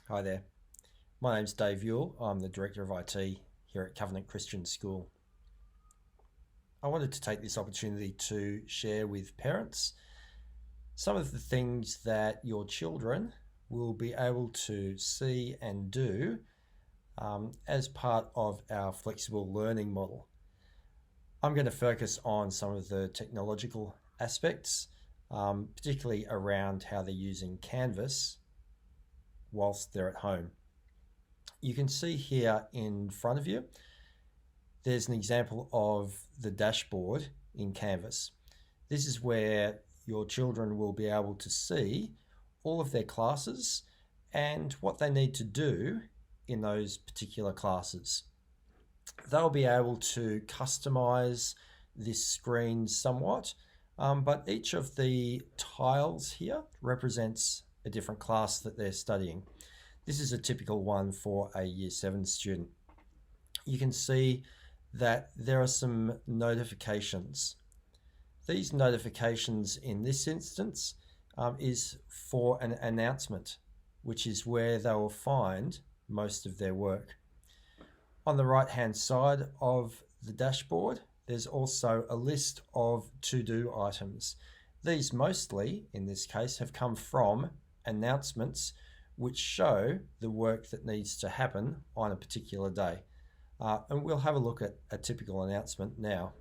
Hi there. My name's Dave Youl. I'm the Director of IT here at Covenant Christian School. I wanted to take this opportunity to share with parents some of the things that your children will be able to see and do as part of our flexible learning model. I'm going to focus on some of the technological aspects, particularly around how they're using Canvas whilst they're at home. You can see here in front of you, there's an example of the dashboard in Canvas. This is where your children will be able to see all of their classes and what they need to do in those particular classes. They'll be able to customize this screen somewhat, but each of the tiles here represents a different class that they're studying. This is a typical one for a Year 7 student. You can see that there are some notifications. These notifications in this instance is for an announcement, which is where they will find most of their work. On the right hand side of the dashboard, there's also a list of to-do items. These mostly, in this case, have come from announcements which show the work that needs to happen on a particular day. And we'll have a look at a typical announcement now.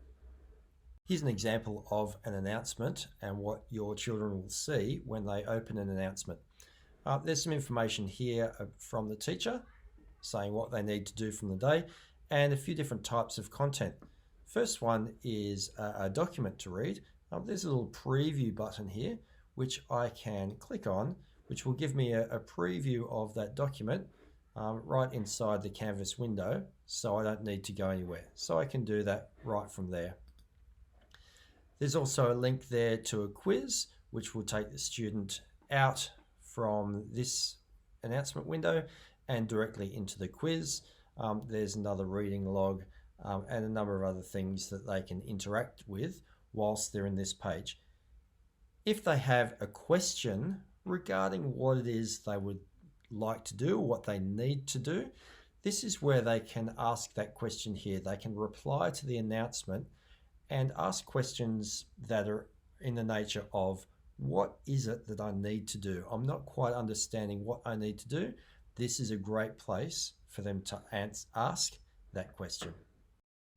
Here's an example of an announcement and what your children will see when they open an announcement. There's some information here from the teacher saying what they need to do from the day and a few different types of content. First one is a document to read. There's a little preview button here which I can click on, which will give me a preview of that document right inside the Canvas window, so I don't need to go anywhere. So I can do that right from there. There's also a link there to a quiz, which will take the student out from this announcement window and directly into the quiz. There's another reading log and a number of other things that they can interact with whilst they're in this page. If they have a question regarding what it is they would like to do or what they need to do, this is where they can ask that question here. They can reply to the announcement and ask questions that are in the nature of, what is it that I need to do? I'm not quite understanding what I need to do. This is a great place for them to ask that question.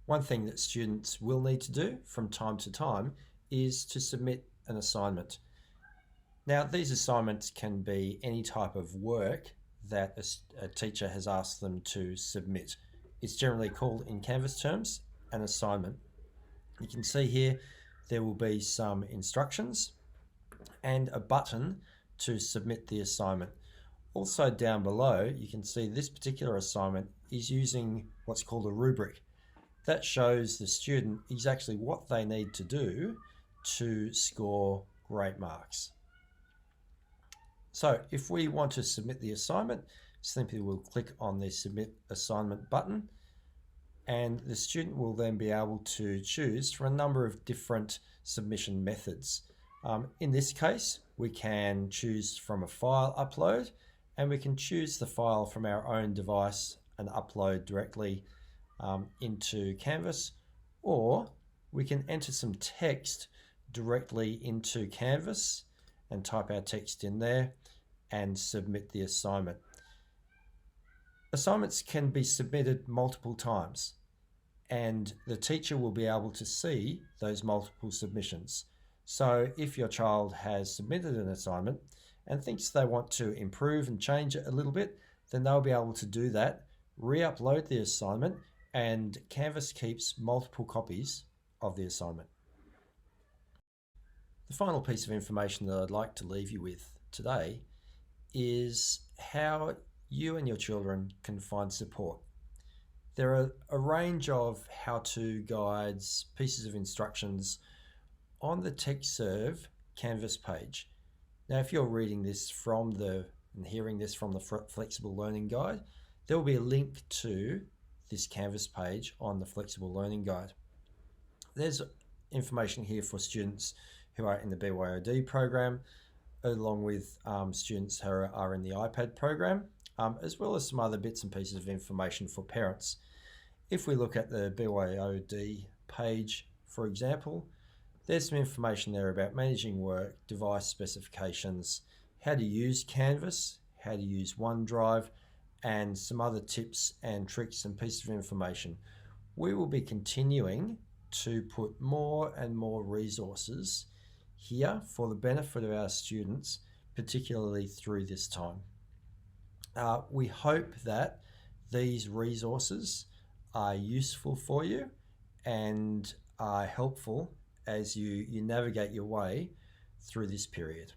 One thing that students will need to do from time to time is to submit an assignment. Now, these assignments can be any type of work that a teacher has asked them to submit. It's generally called, in Canvas terms, an assignment. You can see here there will be some instructions and a button to submit the assignment. Also down below, you can see this particular assignment is using what's called a rubric. That shows the student exactly what they need to do to score great marks. So if we want to submit the assignment, simply we'll click on the Submit Assignment button, and the student will then be able to choose from a number of different submission methods. In this case, we can choose from a file upload, and we can choose the file from our own device and upload directly into Canvas, or we can enter some text directly into Canvas and type our text in there and submit the assignment. Assignments can be submitted multiple times, and the teacher will be able to see those multiple submissions. So if your child has submitted an assignment and thinks they want to improve and change it a little bit, then they'll be able to do that, re-upload the assignment, and Canvas keeps multiple copies of the assignment. The final piece of information that I'd like to leave you with today is how you and your children can find support. There are a range of how-to guides, pieces of instructions on the TechServe Canvas page. Now, if you're reading this and hearing this from the Flexible Learning Guide, there will be a link to this Canvas page on the Flexible Learning Guide. There's information here for students who are in the BYOD program, along with students who are in the iPad program. as well as some other bits and pieces of information for parents. If we look at the BYOD page, for example, there's some information there about managing work, device specifications, how to use Canvas, how to use OneDrive, and some other tips and tricks and pieces of information. We will be continuing to put more and more resources here for the benefit of our students, particularly through this time. We hope that these resources are useful for you and are helpful as you navigate your way through this period.